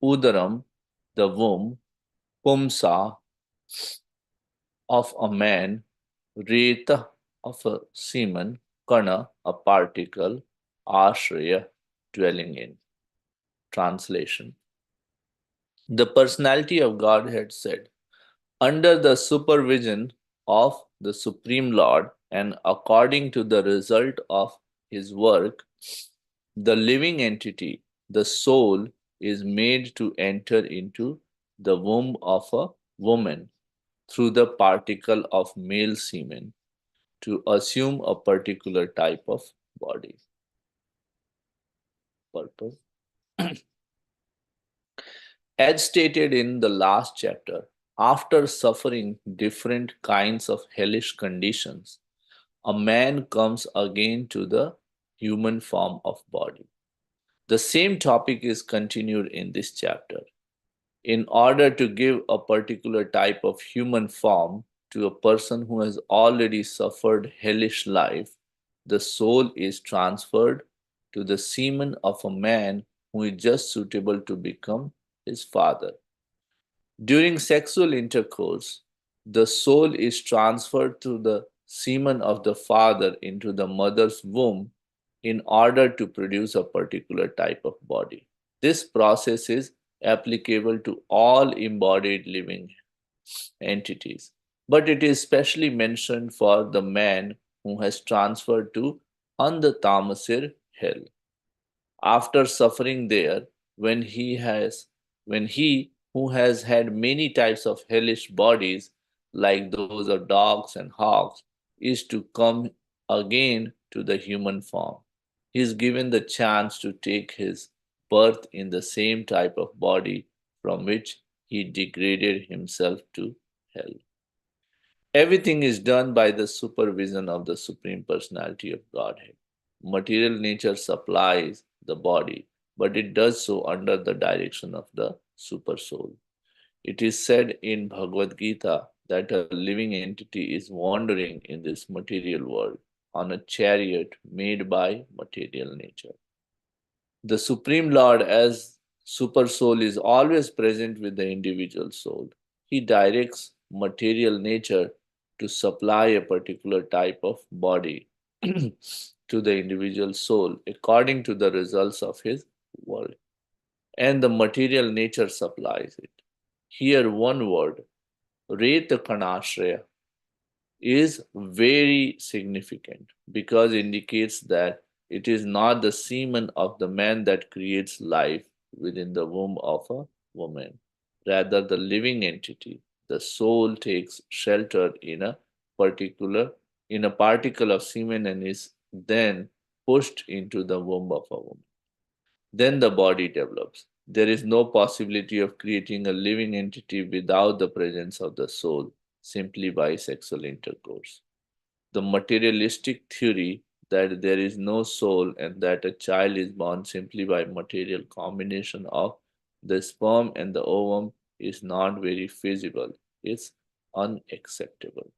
Udaram, the womb, Pumsa, of a man, Reta, of a semen, Kana, a particle, Ashraya, dwelling in. Translation. The personality of Godhead said, under the supervision of the Supreme Lord and according to the result of his work, the living entity, the soul, is made to enter into the womb of a woman through the particle of male semen to assume a particular type of body. Purpose. As stated in the last chapter, after suffering different kinds of hellish conditions, a man comes again to the human form of body. The same topic is continued in this chapter. In order to give a particular type of human form to a person who has already suffered hellish life, the soul is transferred to the semen of a man who is just suitable to become his father. During sexual intercourse, the soul is transferred to the semen of the father into the mother's womb in order to produce a particular type of body. This process is applicable to all embodied living entities, but it is specially mentioned for the man who has transferred to Andatamasir hell. After suffering there, when he has when he who has had many types of hellish bodies like those of dogs and hogs is to come again to the human form, he is given the chance to take his birth in the same type of body from which he degraded himself to hell. Everything is done by the supervision of the Supreme Personality of Godhead. Material nature supplies the body, but it does so under the direction of the Super Soul. It is said in Bhagavad Gita that a living entity is wandering in this material world on a chariot made by material nature. The Supreme Lord, as Super Soul, is always present with the individual soul. He directs material nature to supply a particular type of body to the individual soul according to the results of his work, and the material nature supplies it. Here, one word, Reta Kanashraya, is very significant because it indicates that it is not the semen of the man that creates life within the womb of a woman. Rather, the living entity, the soul, takes shelter particular in a particle of semen and is then pushed into the womb of a woman. Then the body develops. There is no possibility of creating a living entity without the presence of the soul simply by sexual intercourse. The materialistic theory that there is no soul and that a child is born simply by material combination of the sperm and the ovum is not very feasible. It's unacceptable.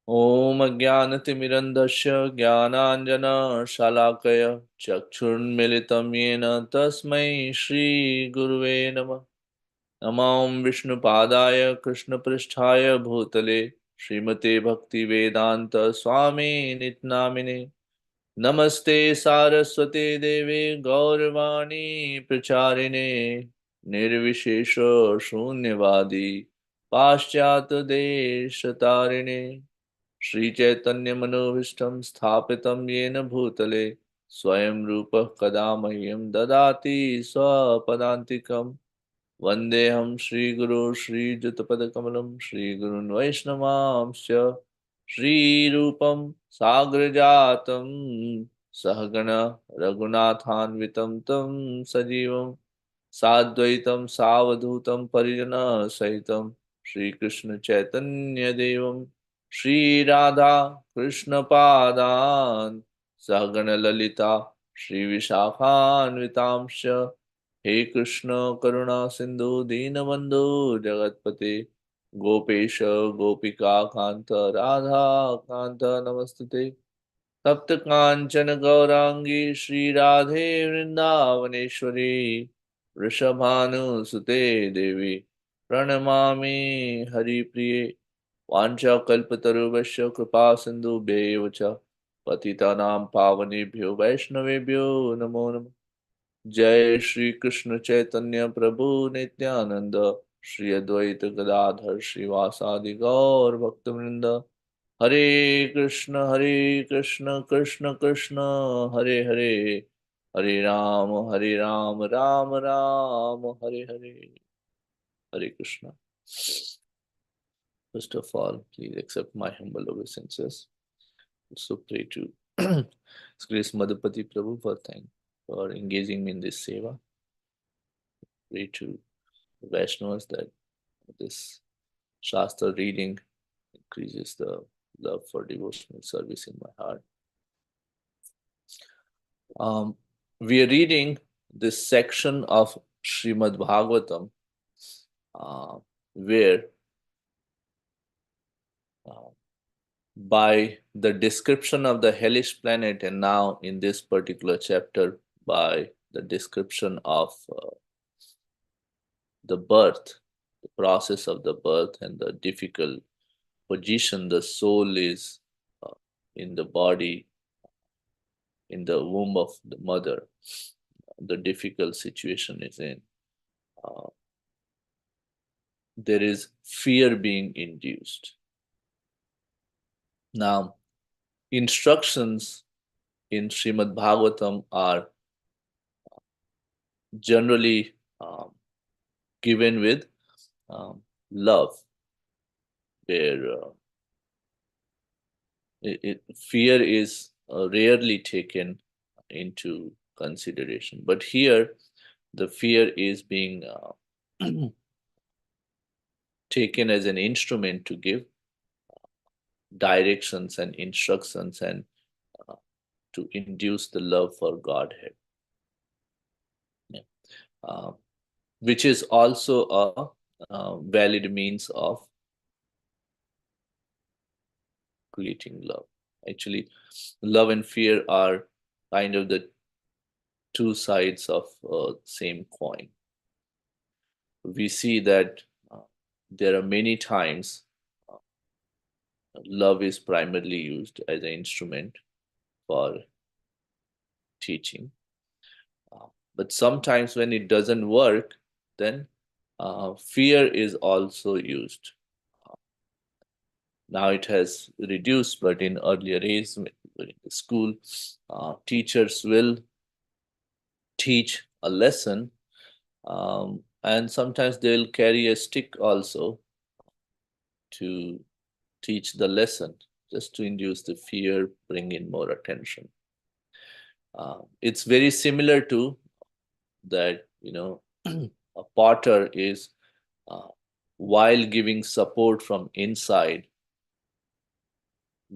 ॐ अज्ञानतिमिरन्धस्य ज्ञानाञ्जनशलाकय चक्षुर्मिलितं येन तस्मै श्रीगुरुवे नमः। नमो विष्णुपादाय कृष्णपृष्ठाय भूतले श्रीमते भक्तिवेदान्त स्वामी नित्नामिने नमस्ते सारस्वते देवे गौरवाणी प्रचारिणे निर्विशेष शून्यवादी पाश्चात्य देश तारिणे श्रीचैतन्यमनोभीष्टं स्थापितं येन भूतले स्वयं रूपः कदा मह्यं ददाति स्वपदान्तिकम् वन्देऽहं श्रीगुरो श्रीयुतपदकमलं श्रीगुरून् वैष्णवांश्च श्रीरूपं साग्रजातं सहगण रघुनाथान्वितं तं सजीवं साद्वैतं सावधूतं परिजनसहितं श्रीकृष्णचैतन्यदेवं श्रीराधा कृष्णपादान् सहगणललिता श्रीविशाखान्वितांश्च हे कृष्ण करुणा सिंधु दीनबंधु जगतपते गोपेश गोपिका कांत राधा कांत नमस्तुते तप्त कांचन गौरांगी श्री राधे वृंदावनेश्वरी वृषभानुसुते देवी प्रणमामि हरिप्रिये वाञ्छाकल्पतरुभ्यश्च कृपा सिन्धुभ्यैव च पतितानां पावनेभ्यो वैष्णवेभ्यो नमो नमः। जय श्री कृष्ण चैतन्य प्रभु नित्यानंद श्री अद्वैत गदाधर श्रीवासादि गौर भक्तवृंद। हरे कृष्ण कृष्ण कृष्ण हरे हरे, हरे राम राम राम हरे हरे। हरे Krishna. First of all, please accept my humble obeisances. So pray to Grace Madhupati Prabhu for engaging me in this seva. Pray to Vaishnavas that this Shastra reading increases the love for devotional service in my heart. We are reading this section of Srimad Bhagavatam where uh, by the description of the hellish planet, and now in this particular chapter by the description of the birth, the process of the birth and the difficult position the soul is in the body, in the womb of the mother, the difficult situation is in. There is fear being induced. Now, instructions in Srimad Bhagavatam are generally given with love, where fear is rarely taken into consideration. But here, the fear is being taken as an instrument to give directions and instructions and to induce the love for Godhead. Yeah. Which is also a valid means of creating love. Actually, love and fear are kind of the two sides of same coin. We see that there are many times love is primarily used as an instrument for teaching. But sometimes when it doesn't work, then fear is also used. Now it has reduced, but in earlier days, in the school, teachers will teach a lesson, and sometimes they'll carry a stick also to teach the lesson, just to induce the fear, bring in more attention. It's very similar to that, a potter is, while giving support from inside,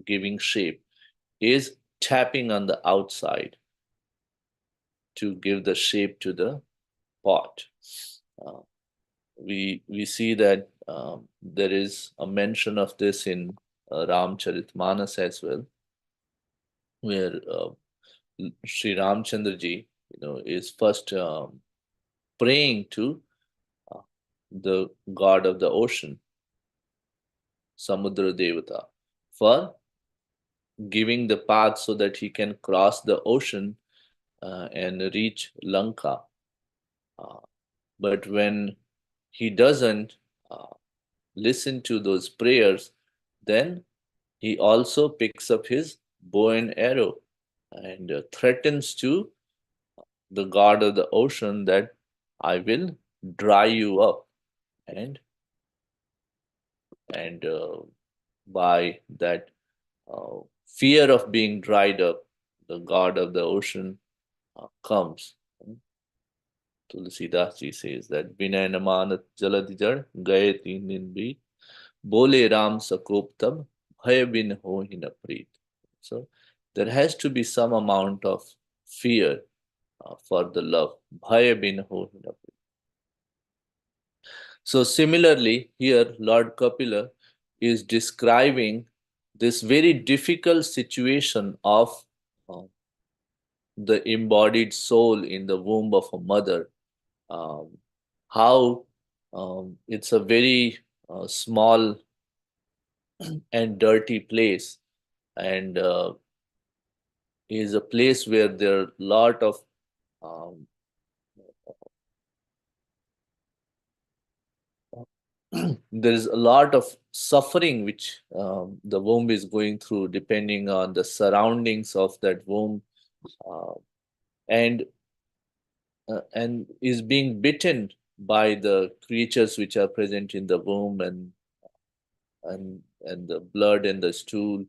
giving shape, is tapping on the outside to give the shape to the pot. Uh, we see that there is a mention of this in Ramcharitmanas as well, where Sri Ramchandraji, is first praying to the god of the ocean, Samudra Devata, for giving the path so that he can cross the ocean and reach Lanka. But when he doesn't listen to those prayers, then he also picks up his bow and arrow and threatens to the god of the ocean that I will dry you up, and by that fear of being dried up, the god of the ocean comes. Tulsidas ji says that Vinay namanat jaladijar gaye teen din beat bole ram sakop tab bhay bin ho hi na preet. So there has to be some amount of fear for the love. Bhay bin ho hi na preet. So similarly, here Lord Kapila is describing this very difficult situation of uh, the embodied soul in the womb of a mother, um, how it's a very small and dirty place, and is a place where there are a lot of um, there is a lot of suffering which the womb is going through, depending on the surroundings of that womb, uh, and and is being bitten by the creatures which are present in the womb, and the blood and the stool,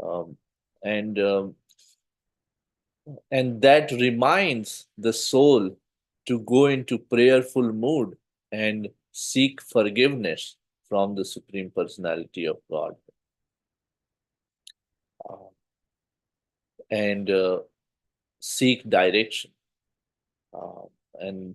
um, and and that reminds the soul to go into prayerful mood and seek forgiveness from the Supreme Personality of God, uh, and seek direction, uh, and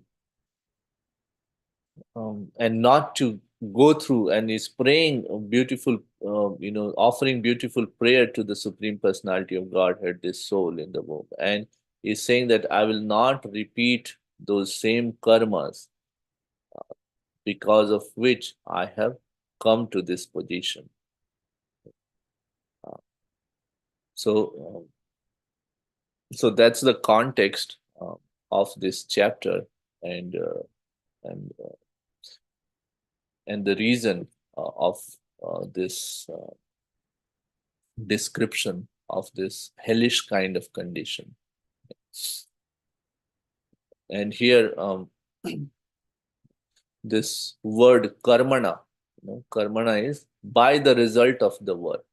and not to go through, and is praying a beautiful, offering beautiful prayer to the Supreme Personality of Godhead, this soul in the womb, and is saying that I will not repeat those same karmas because of which I have come to this position. Uh, so, so that's the context of this chapter, and and uh, and the reason of this description of this hellish kind of condition. And here, this word karmana, karmana is by the result of the work.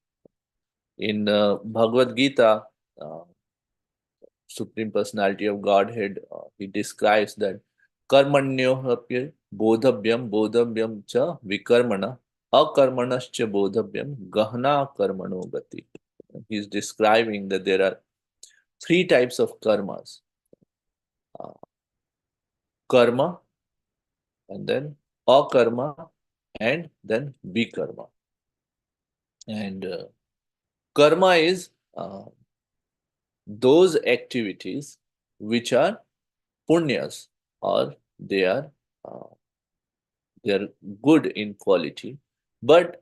In Bhagavad Gita, uh, Supreme Personality of Godhead, he describes that karmanyohapya bodhavyam cha vikarmana akarmanascha bodhavyam gahna karmano gati. He's describing that there are three types of karmas: uh, karma, and then akarma, and then vikarma. And karma is those activities which are punyas, or they are uh, they are good in quality, but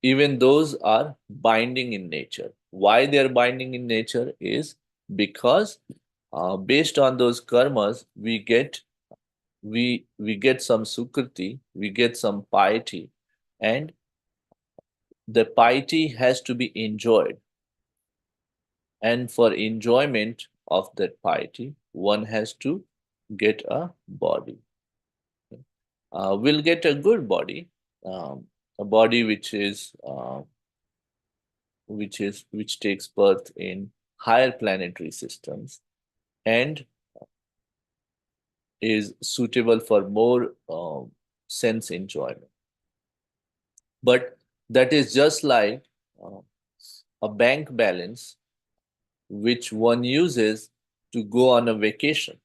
even those are binding in nature. Why they are binding in nature is because based on those karmas we get some sukriti, we get some piety, and the piety has to be enjoyed. And for enjoyment of that piety, one has to get a body. We'll get a good body, a body which takes birth in higher planetary systems and is suitable for more sense enjoyment. But that is just like uh, a bank balance which one uses to go on a vacation.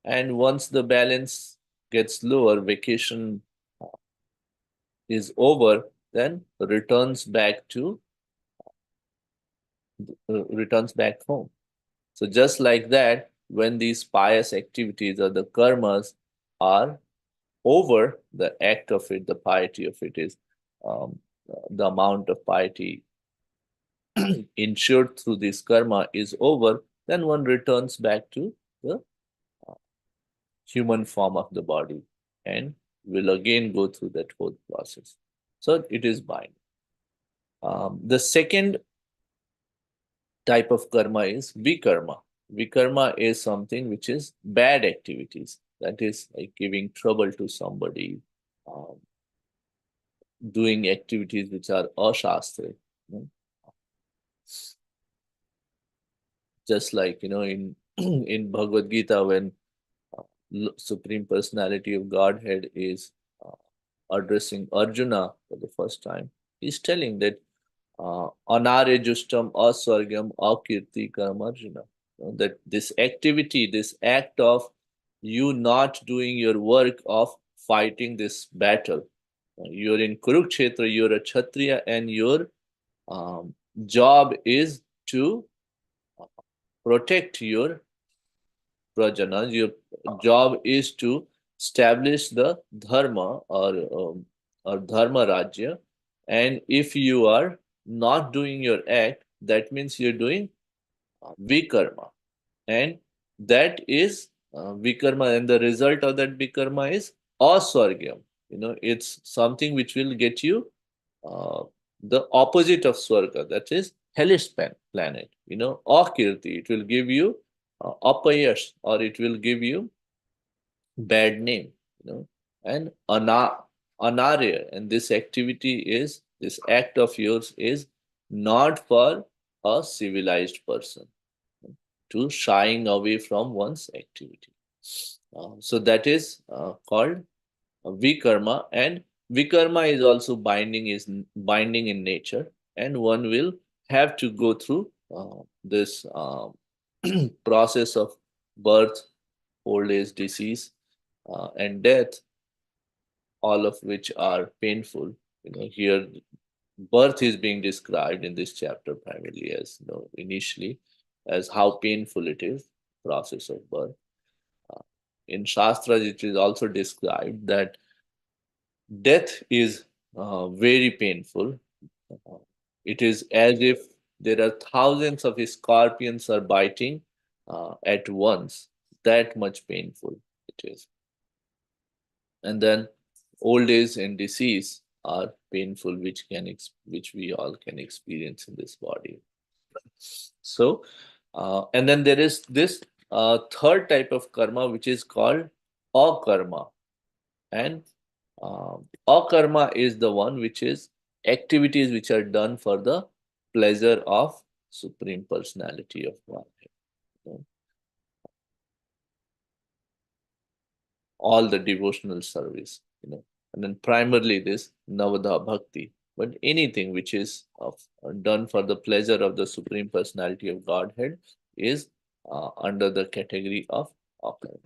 And once the balance gets lower, vacation is over, then returns back home. So just like that, when these pious activities or the karmas are over, the act of it, the piety of it is the amount of piety ensured through this karma is over, then one returns back to the human form of the body and will again go through that whole process. So it is bind. The second type of karma is vikarma. Vikarma is something which is bad activities. That is like giving trouble to somebody, um, doing activities which are ashastra. Just like in in Bhagavad Gita, when Supreme Personality of Godhead is uh, addressing Arjuna for the first time, he's telling that anare justam aswargyam akirti karam Arjuna. That this activity, this act of you not doing your work of fighting this battle, You're in Kurukshetra, you're a Kshatriya, and your um, job is to protect your prajana. Your job is to establish the dharma or dharma rajya. And if you are not doing your act, that means you're doing vikarma. And that is vikarma, and the result of that vikarma is aswargyam. It's something which will get you uh, the opposite of swarga, that is hellish planet. Akirti, it will give you apayash, or it will give you bad name. And anarya, and this act of yours is not for a civilized person to shying away from one's activity. So that is called vikarma, and vikarma is also binding in nature, and one will have to go through this process of birth, old age, disease, and death, all of which are painful. Here birth is being described in this chapter primarily as, initially, as how painful it is, process of birth. In Shastras, it is also described that death is very painful. Uh, it is as if there are thousands of scorpions are biting at once. That much painful it is. And then old age and disease are painful, which we all can experience in this body. So, and then there is this third type of karma, which is called akarma. And akarma is the one which is activities which are done for the pleasure of Supreme Personality of Godhead. You know, all the devotional service, and then primarily this Navadha Bhakti. But anything which is done for the pleasure of the Supreme Personality of Godhead is under the category of akarma.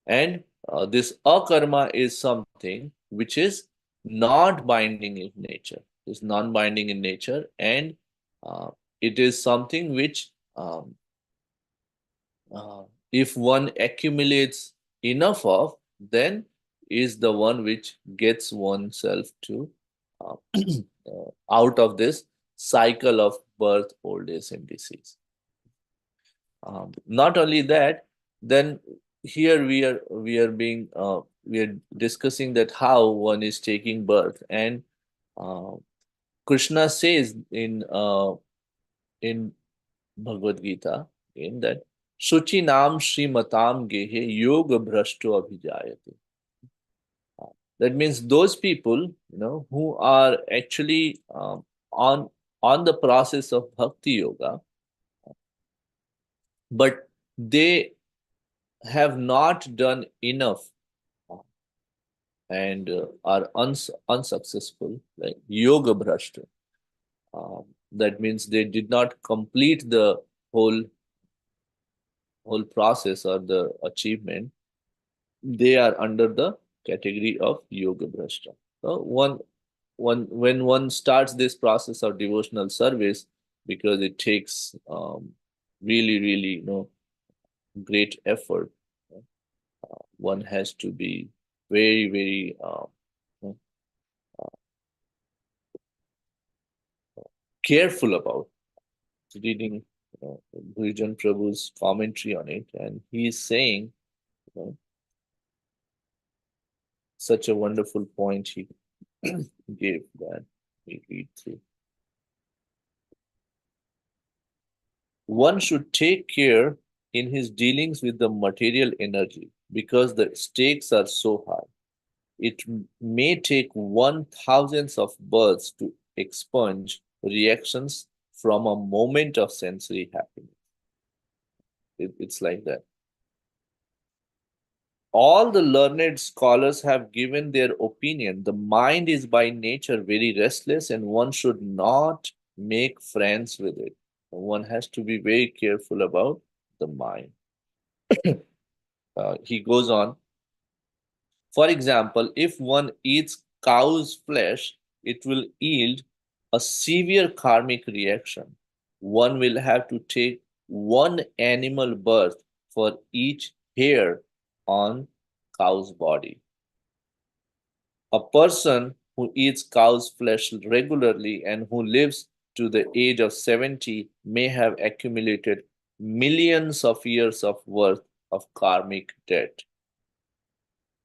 And this akarma is something which is not binding in nature, is non-binding in nature, and uh, it is something which, if one accumulates enough of, then is the one which gets oneself to uh, out of this cycle of birth, old age, and disease. Not only that, then here we are discussing that how one is taking birth, and uh, Krishna says in Bhagavad Gita in that Shuchi Nam Srimatam Gehe Yoga Bhrashto Abhijayate. That means those people, who are actually on the process of bhakti yoga, but they have not done enough and are unsuccessful, like yoga bhrashta. That means they did not complete the whole whole process or the achievement. They are under the category of yoga bhrashta. So when one starts this process of devotional service, because it takes really, really, great effort, one has to be very, very careful about reading Gurujan Prabhu's commentary on it, and he is saying, you know, such a wonderful point he gave that we read through. One should take care in his dealings with the material energy because the stakes are so high. It may take 1,000s of births to expunge reactions from a moment of sensory happiness. It's like that. All the learned scholars have given their opinion. The mind is by nature very restless, and one should not make friends with it. One has to be very careful about the mind. He goes on. For example, if one eats cow's flesh, it will yield a severe karmic reaction. One will have to take one animal birth for each hair on cow's body. A person who eats cow's flesh regularly and who lives to the age of 70 may have accumulated millions of years of worth of karmic debt.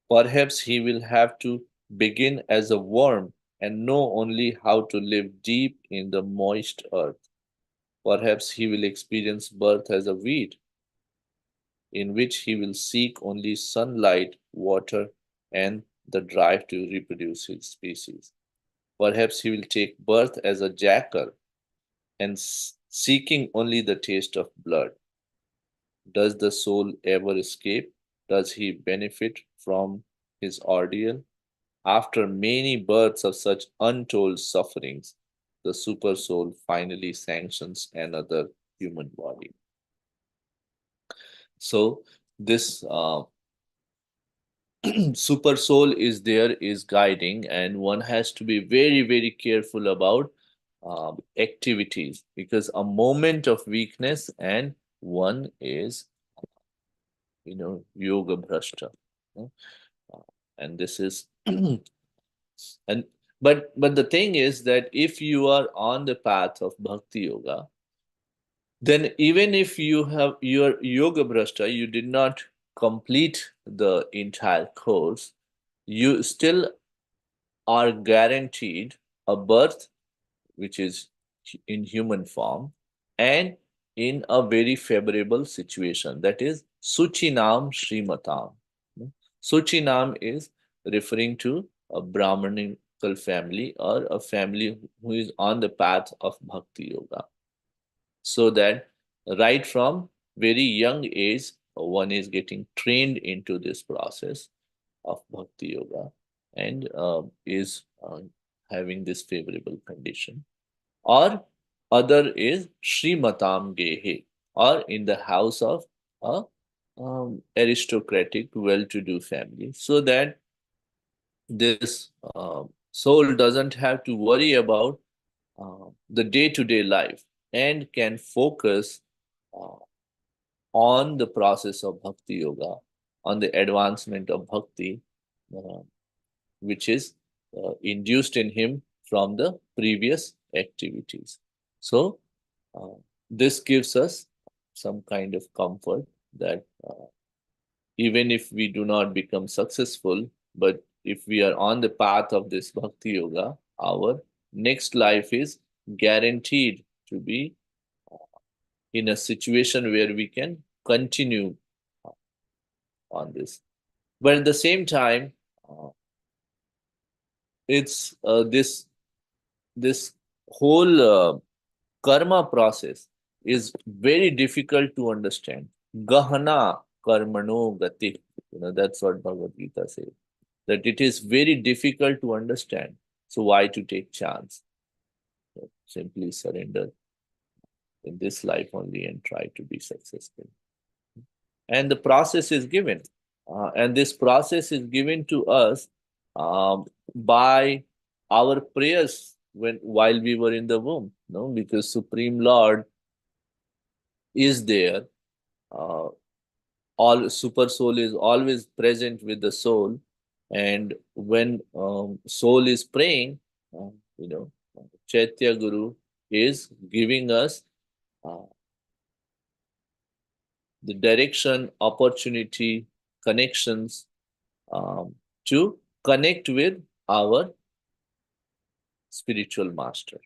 Perhaps he will have to begin as a worm and know only how to live deep in the moist earth. Perhaps he will experience birth as a weed, in which he will seek only sunlight, water, and the drive to reproduce his species. Perhaps he will take birth as a jackal and seeking only the taste of blood. Does the soul ever escape? Does he benefit from his ordeal? After many births of such untold sufferings, the super soul finally sanctions another human body. So, this super soul is there, is guiding, and one has to be very, very careful about activities, because a moment of weakness and one is, yoga bhrashta. Uh, and this is and but the thing is that if you are on the path of bhakti yoga, then even if you have your yoga bhrashta, you did not complete the entire course, you still are guaranteed a birth which is in human form and in a very favorable situation, that is suchinam srimatam. Suchinam is referring to a brahmanical family or a family who is on the path of bhakti yoga, so that right from very young age one is getting trained into this process of bhakti yoga and is having this favorable condition. Or other is Srimatam Gehe, or in the house of a aristocratic, well-to-do family, so that this soul doesn't have to worry about the day-to-day life and can focus uh, on the process of bhakti yoga, on the advancement of bhakti, uh, which is induced in him from the previous activities. So, uh, this gives us some kind of comfort that even if we do not become successful, but if we are on the path of this bhakti yoga, our next life is guaranteed to be in a situation where we can continue on this. But at the same time, uh, it's this whole karma process is very difficult to understand. Gahana karmano gati. That's what Bhagavad Gita says. That it is very difficult to understand. So why to take chance? So simply surrender in this life only and try to be successful. And the process is given. And this process is given to us by our prayers while we were in the womb, no? Because Supreme Lord is there. Uh, all super soul is always present with the soul, and when soul is praying, uh, you know, Chaitya Guru is giving us uh, the direction, opportunity, connections to connect with our spiritual master.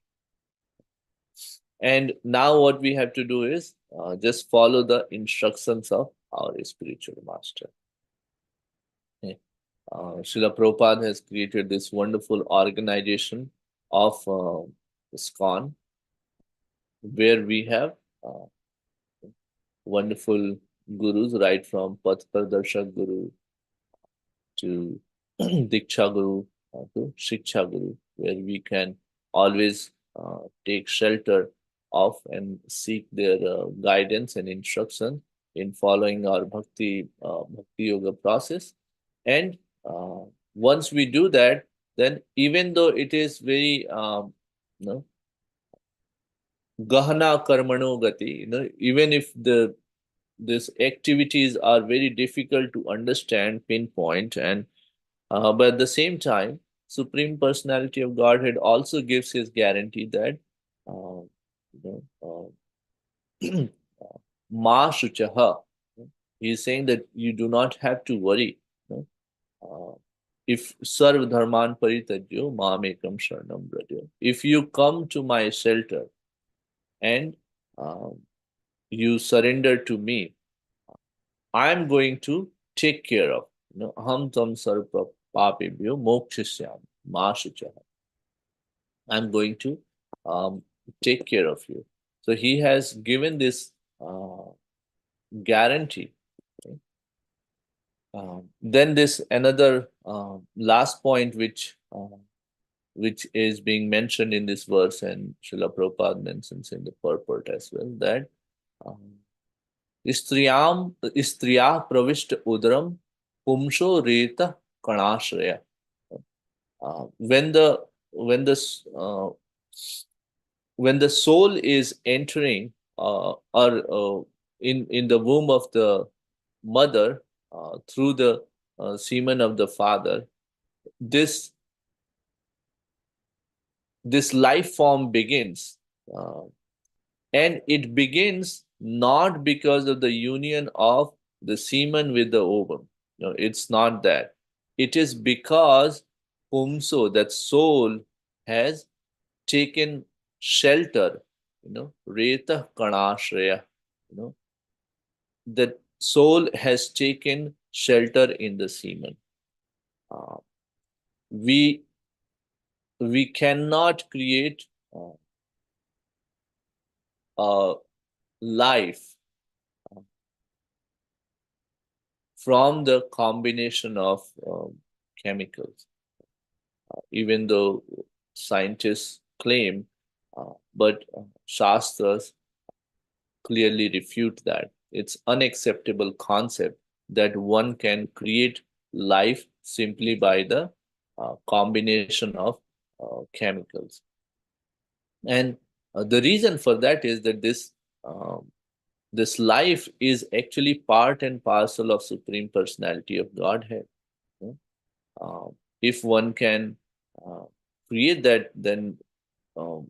And now what we have to do is just follow the instructions of our spiritual master. Okay. Srila Prabhupada has created this wonderful organization of ISKCON, where we have uh, wonderful gurus, right from Path Pradarshak Guru to Diksha Guru to Shiksha Guru, where we can always take shelter of and seek their guidance and instruction in following our bhakti yoga process. And once we do that, then even though it is very no, gahana karmano gati, even if these activities are very difficult to understand, pinpoint, and but at the same time, Supreme Personality of Godhead also gives his guarantee that uh, ma shuchaha. He is saying that you do not have to worry. Uh, if sarv dharman paritajyo mamekam sharanam brajo. If you come to my shelter and um, you surrender to me, I'm going to take care of. Aham tam sarva papebhyo mokshishyam ma shuchaha. I'm going to um, take care of you. So he has given this guarantee. Okay? Then this another last point which is being mentioned in this verse, and Srila Prabhupada mentions in the purport as well, that um, Istriya pravishta udram pumsho reta kanashraya. When uh, when the soul is entering or in the womb of the mother through the semen of the father, this this life form begins, uh, and it begins not because of the union of the semen with the ovum. No, it's not that. It is because pumso, that soul, has taken shelter, reta kanashraya, that soul has taken shelter in the semen. Uh, we we cannot create a life from the combination of chemicals, even though scientists claim, but Shastras clearly refute that. It's unacceptable concept that one can create life simply by the combination of chemicals. And the reason for that is that this life is actually part and parcel of Supreme Personality of Godhead. Uh, if one can uh, create that, then um,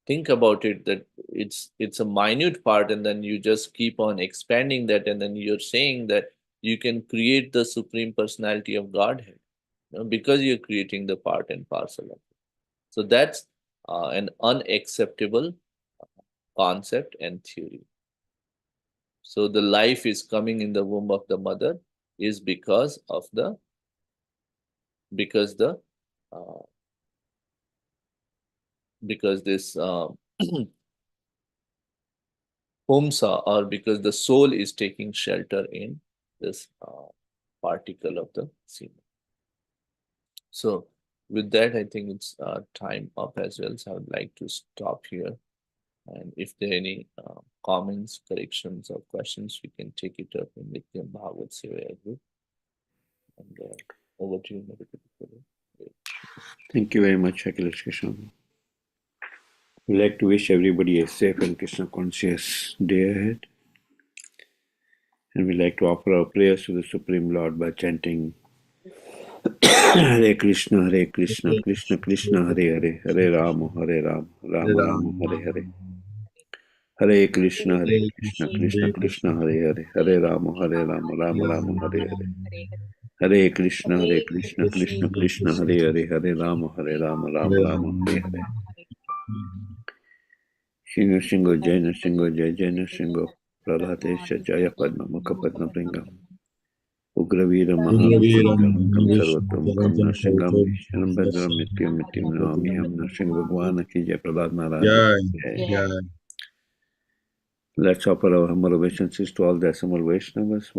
think about it, that it's a minute part, and then you just keep on expanding that, and then you're saying that you can create the Supreme Personality of Godhead, because you're creating the part and parcel of it. So that's an unacceptable concept and theory. So the life is coming in the womb of the mother is because the uh, because this Homsa, or because the soul is taking shelter in this particle of the semen. So with that, I think it's time up as well. So I would like to stop here. And if there are any comments, corrections, or questions, we can take it up in Nityam Bhagavad Sevaya group. And over to you, Madhukar. Thank you very much, Akhilesh Krishna. We'd like to wish everybody a safe and Krishna conscious day ahead. And we'd like to offer our prayers to the Supreme Lord by chanting Hare Krishna, Krishna Krishna, Hare Hare, Hare Rama, Rama Rama, Hare Hare. Hare Krishna, Krishna Krishna, Hare Hare, Hare Rama, Rama Rama, Hare Hare. Hare Krishna, Krishna Krishna, Hare Hare, Hare Rama, Rama Rama, Hare Hare. Shingo Shingo Jaina Shingo Jaina Shingo Pralatesha Jaya Padma Mukha Padma Pringam Ugravira Mahavishwam Sarvatomukam Narsingam Vishnam Bhadram Nityam Nityam Namiham Narsingh Bhagwan Ki Jai Prahlad Maharaj Jai. Let's offer our humble obeisances to all the assembled Vaishnavas.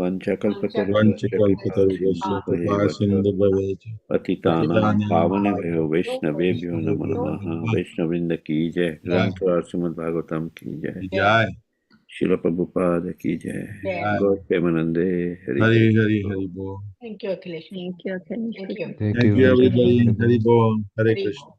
Patitanam Pavanebhyo Vaishnavebhyo Namo Namaha. Vaishnavrinda ki jai. Granth Srimad Bhagavatam ki jai. Srila Prabhupada ki jai. Jai. Gaur Premanande. Hari Hari Hari. Hari Hari Bol. Thank you, Akhilesh. Thank you, Akhilesh. Thank you. Thank you everybody. Hari Bol. Hare Hari Krishna. Bol.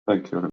Thank you.